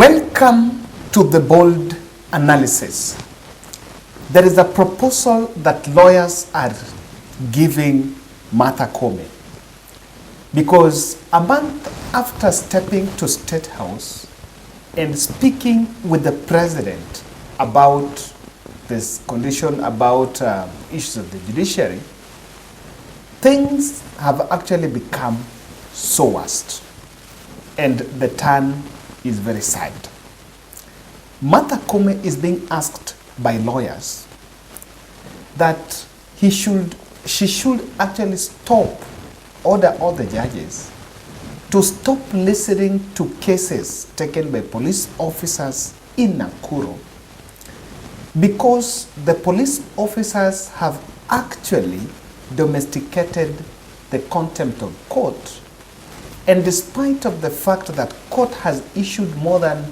Welcome to the bold analysis. There is a proposal that lawyers are giving Martha Koome because a month after stepping to Statehouse and speaking with the president about this condition, about issues of the judiciary, things have actually become so worst and the turn is very sad. Martha Koome is being asked by lawyers that she should actually order all the judges to stop listening to cases taken by police officers in Nakuru because the police officers have actually domesticated the contempt of court. And despite of the fact that court has issued more than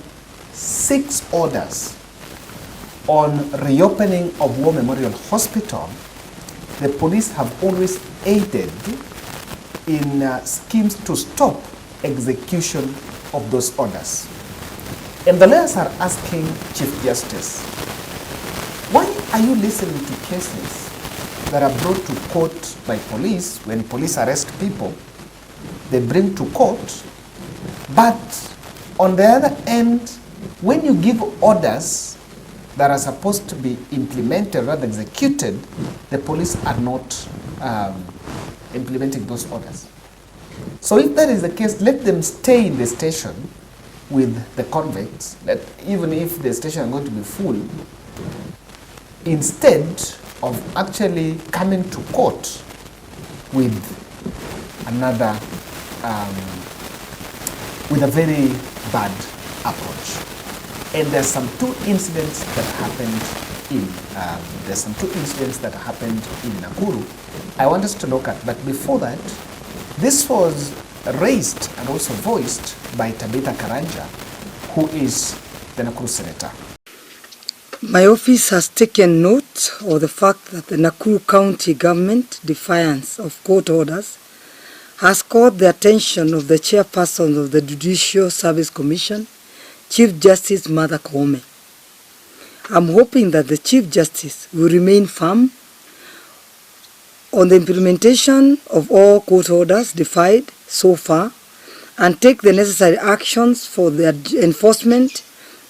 6 orders on reopening of War Memorial Hospital, the police have always aided in schemes to stop execution of those orders. And the lawyers are asking Chief Justice, why are you listening to cases that are brought to court by police? When police arrest people, they bring to court, but on the other end, when you give orders that are supposed to be implemented rather executed, the police are not implementing those orders. So if that is the case, let them stay in the station with the convicts, even if the station is going to be full, instead of actually coming to court with another with a very bad approach. And there's some two incidents that happened in Nakuru I want us to look at. But before that, this was raised and also voiced by Tabitha Karanja, who is the Nakuru senator. My office has taken note of the fact that the Nakuru County government defiance of court orders has caught the attention of the chairperson of the Judicial Service Commission, Chief Justice Martha Koome. I'm hoping that the Chief Justice will remain firm on the implementation of all court orders defied so far and take the necessary actions for the enforcement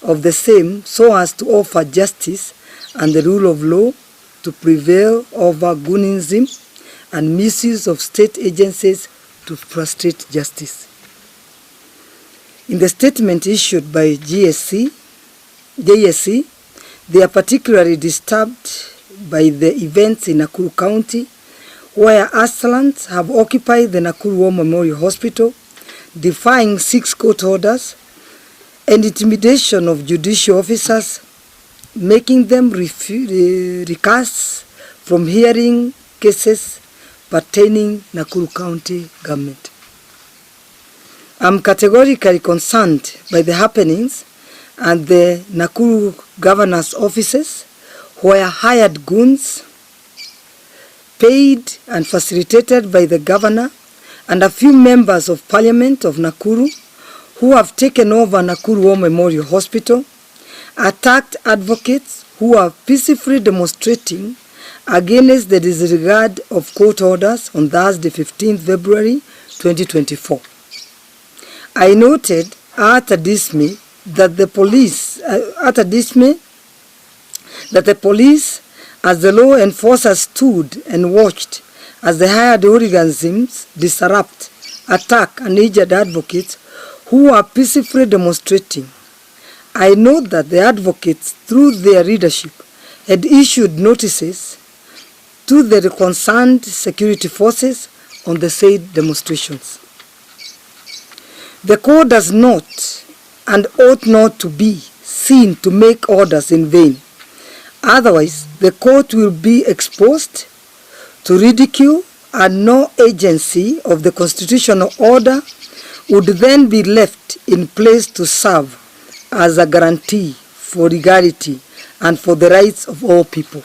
of the same so as to offer justice and the rule of law to prevail over goonism and misuse of state agencies to frustrate justice. In the statement issued by JSC, they are particularly disturbed by the events in Nakuru County where assailants have occupied the Nakuru War Memorial Hospital, defying 6 court orders and intimidation of judicial officers, making them recuse from hearing cases pertaining Nakuru County government. I'm categorically concerned by the happenings and the Nakuru governor's offices where hired goons, paid and facilitated by the governor and a few members of parliament of Nakuru who have taken over Nakuru War Memorial Hospital, attacked advocates who are peacefully demonstrating against the disregard of court orders on Thursday, 15th February 2024. I noted utter dismay that the police, as the law enforcers stood and watched as the hired hooligans disrupt, attack and injured advocates who are peacefully demonstrating. I note that the advocates, through their leadership, had issued notices to the concerned security forces on the said demonstrations. The court does not and ought not to be seen to make orders in vain. Otherwise, the court will be exposed to ridicule and no agency of the constitutional order would then be left in place to serve as a guarantee for legality and for the rights of all people.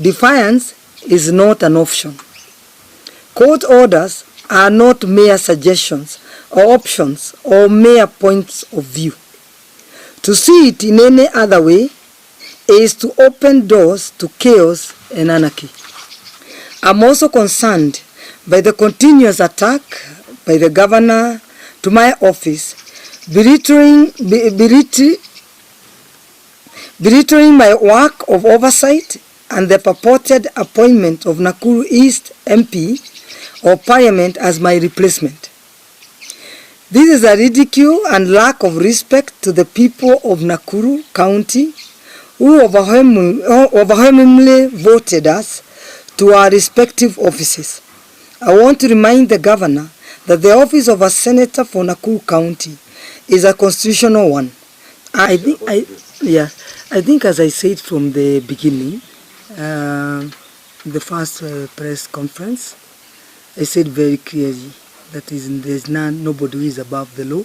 Defiance is not an option. Court orders are not mere suggestions or options or mere points of view. To see it in any other way is to open doors to chaos and anarchy. I'm also concerned by the continuous attack by the governor to my office, belittling my work of oversight and the purported appointment of Nakuru East MP or Parliament as my replacement. This is a ridicule and lack of respect to the people of Nakuru County who overwhelmingly voted us to our respective offices. I want to remind the governor that the office of a senator for Nakuru County is a constitutional one. I think as I said from the beginning, the first press conference, I said very clearly that there's nobody who is above the law,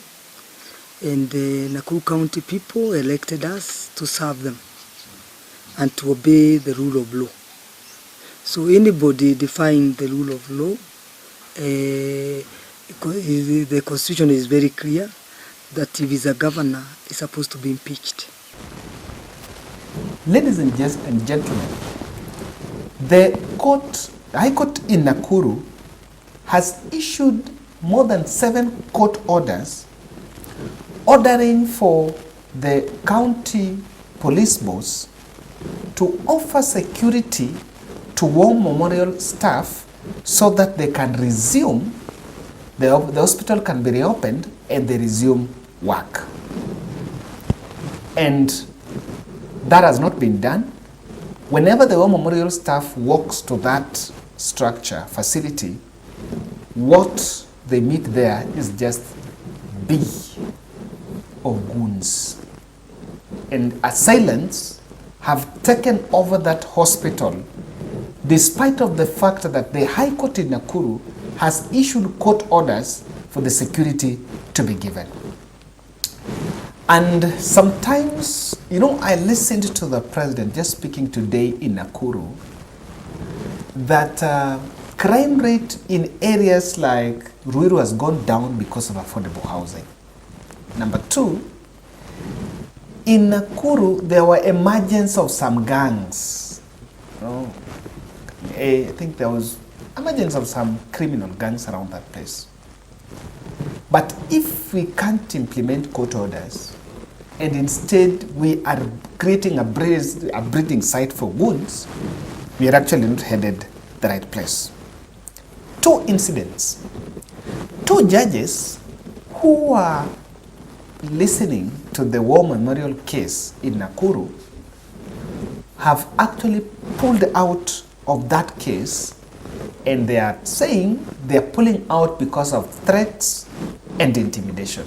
and the Nakuru County people elected us to serve them and to obey the rule of law. So anybody defying the rule of law, the constitution is very clear that if he's a governor, he's supposed to be impeached. Ladies and gentlemen, the High Court in Nakuru has issued more than 7 court orders ordering for the county police boss to offer security to War Memorial staff so that they can resume, the hospital can be reopened and they resume work. And that has not been done. Whenever the War Memorial staff walks to that structure, facility, what they meet there is just B of goons. And assailants have taken over that hospital despite of the fact that the High Court in Nakuru has issued court orders for the security to be given. And sometimes, I listened to the president just speaking today in Nakuru that crime rate in areas like Ruto has gone down because of affordable housing. Number 2, in Nakuru, there were emergence of some gangs. I think there was emergence of some criminal gangs around that place. But if we can't implement court orders, and instead we are creating a breeding site for goons, we are actually not headed the right place. 2 incidents. 2 judges who are listening to the War Memorial case in Nakuru have actually pulled out of that case, and they are saying they are pulling out because of threats and intimidation.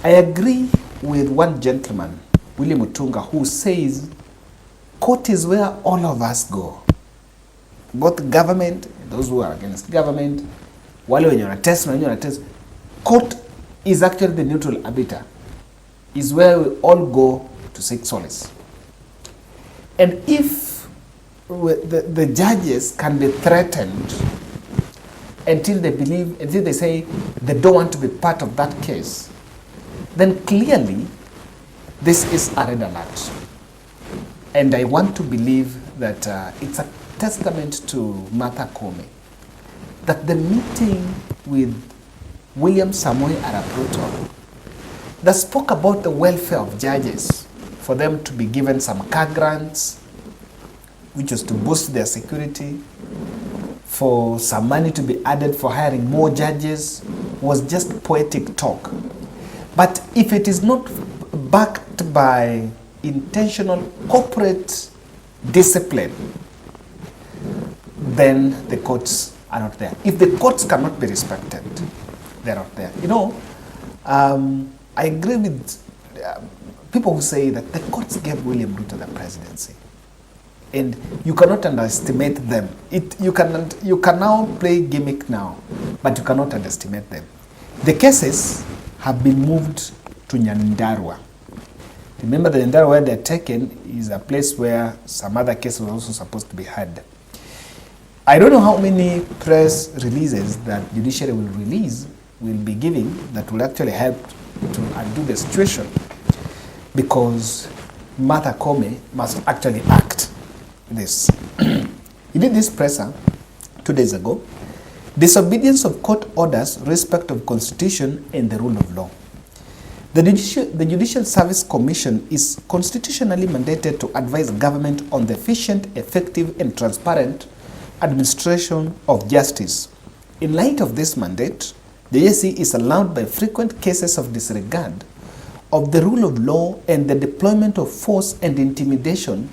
I agree with one gentleman, William Mutunga, who says court is where all of us go. Both government, those who are against government, wale wenye wanatest, court is actually the neutral arbiter, is where we all go to seek solace. And if the judges can be threatened until they say they don't want to be part of that case, then clearly this is a red alert. And I want to believe that it's a testament to Martha Koome that the meeting with William Samoei Arap Ruto that spoke about the welfare of judges, for them to be given some car grants, which was to boost their security, for some money to be added for hiring more judges, was just poetic talk. But if it is not backed by intentional corporate discipline, then the courts are not there. If the courts cannot be respected, they're not there. I agree with people who say that the courts gave William Ruto the presidency, and you cannot underestimate them. You can now play gimmick now, but you cannot underestimate them. The cases have been moved to Nyandarua. Remember, the Nyandarua where they're taken is a place where some other cases were also supposed to be heard. I don't know how many press releases that Judiciary will release will be giving that will actually help to undo the situation, because Martha Koome must actually act this. He did this presser 2 days ago. Disobedience of court orders, respect of constitution and the rule of law. The Judicial Service Commission is constitutionally mandated to advise government on the efficient, effective and transparent administration of justice. In light of this mandate, the JSC is allowed by frequent cases of disregard of the rule of law and the deployment of force and intimidation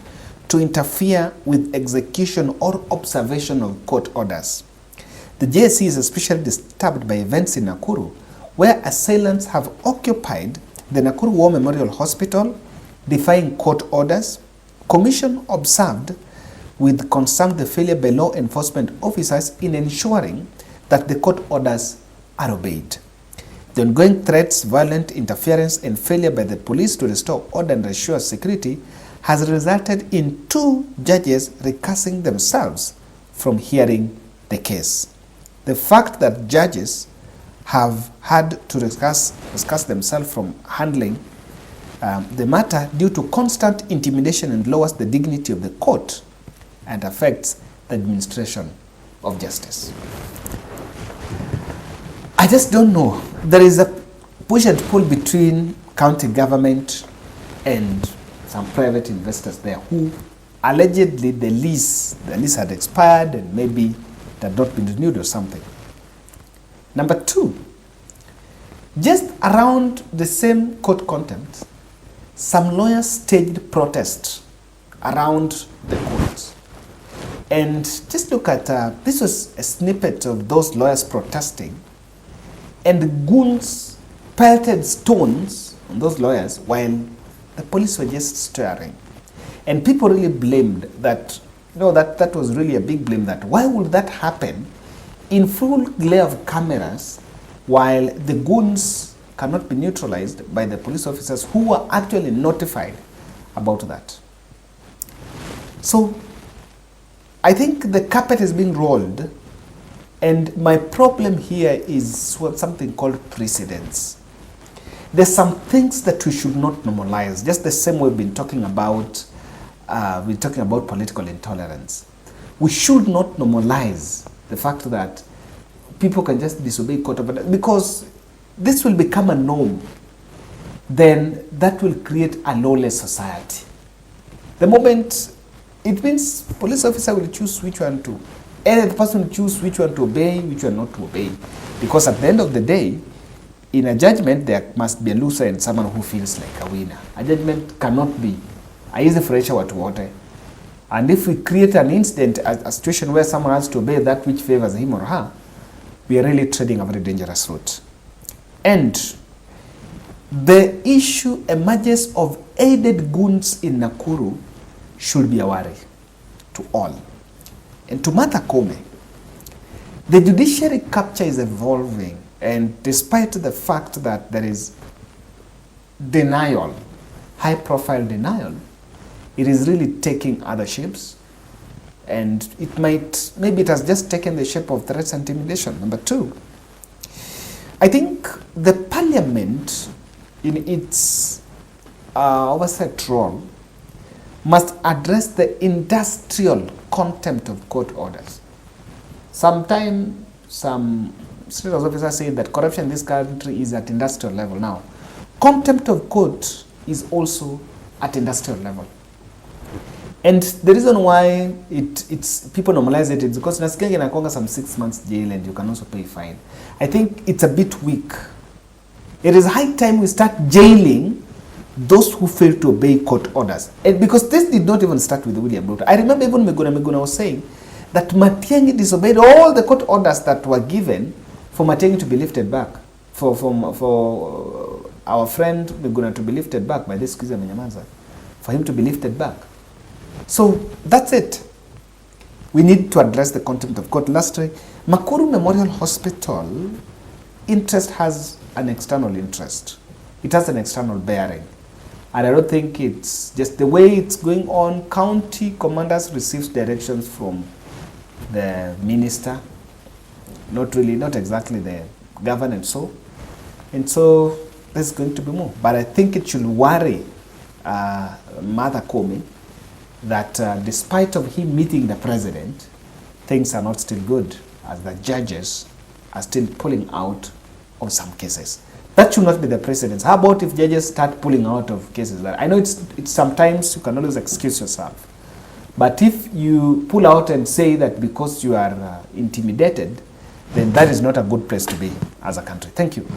to interfere with execution or observation of court orders. The JSC is especially disturbed by events in Nakuru where assailants have occupied the Nakuru War Memorial Hospital, defying court orders. Commission observed with concern the failure by law enforcement officers in ensuring that the court orders are obeyed. The ongoing threats, violent interference and failure by the police to restore order and ensure security has resulted in 2 judges recusing themselves from hearing the case. The fact that judges have had to discuss themselves from handling the matter due to constant intimidation and lowers the dignity of the court and affects the administration of justice. I just don't know. There is a push and pull between county government and some private investors there who allegedly the lease had expired and maybe it had not been renewed or something. Number 2, just around the same court contempt, some lawyers staged protests around the court. And just look at, this was a snippet of those lawyers protesting, and the goons pelted stones on those lawyers while the police were just staring. And people really blamed that, that was really a big blame, that why would that happen in full glare of cameras while the goons cannot be neutralized by the police officers who were actually notified about that. So I think the carpet is being rolled, and my problem here is something called precedence. There's some things that we should not normalize, just the same way we've been talking about political intolerance. We should not normalize the fact that people can just disobey court order, because this will become a norm. Then that will create a lawless society. The moment it means police officer will choose which one to, and the person will choose which one to obey, which one not to obey. Because at the end of the day, in a judgment, there must be a loser and someone who feels like a winner. A judgment cannot be easy for watu wote. And if we create an incident, a situation where someone has to obey that which favors him or her, we are really treading a very dangerous route. And the issue emerges of aided goons in Nakuru should be a worry to all. And to Martha Koome, the judiciary capture is evolving, and despite the fact that there is denial, high-profile denial, it is really taking other shapes, and maybe it has just taken the shape of threats and intimidation. Number 2, I think the parliament, in its oversight role, must address the industrial contempt of court orders. Sometimes some Statehouse officers say that corruption in this country is at industrial level. Now, contempt of court is also at industrial level. And the reason why it's people normalize it is because nasikia inakonga some 6 months jail and you can also pay fine. I think it's a bit weak. It is high time we start jailing those who fail to obey court orders. And because this did not even start with William Ruto. I remember even Miguna was saying that Matiang'i disobeyed all the court orders that were given for Matiang'i to be lifted back, for our friend Miguna to be lifted back by this Kiza Menyamaza, for him to be lifted back. So that's it. We need to address the contempt of court. Lastly, Nakuru Memorial Hospital interest has an external interest. It has an external bearing. And I don't think it's just the way it's going on. County commanders receive directions from the minister, not exactly the govern and so. And so there's going to be more. But I think it should worry Mother Koome that despite of him meeting the president, things are not still good, as the judges are still pulling out of some cases. That should not be the precedence. How about if judges start pulling out of cases? I know it's sometimes you can always excuse yourself. But if you pull out and say that because you are intimidated, then that is not a good place to be as a country. Thank you.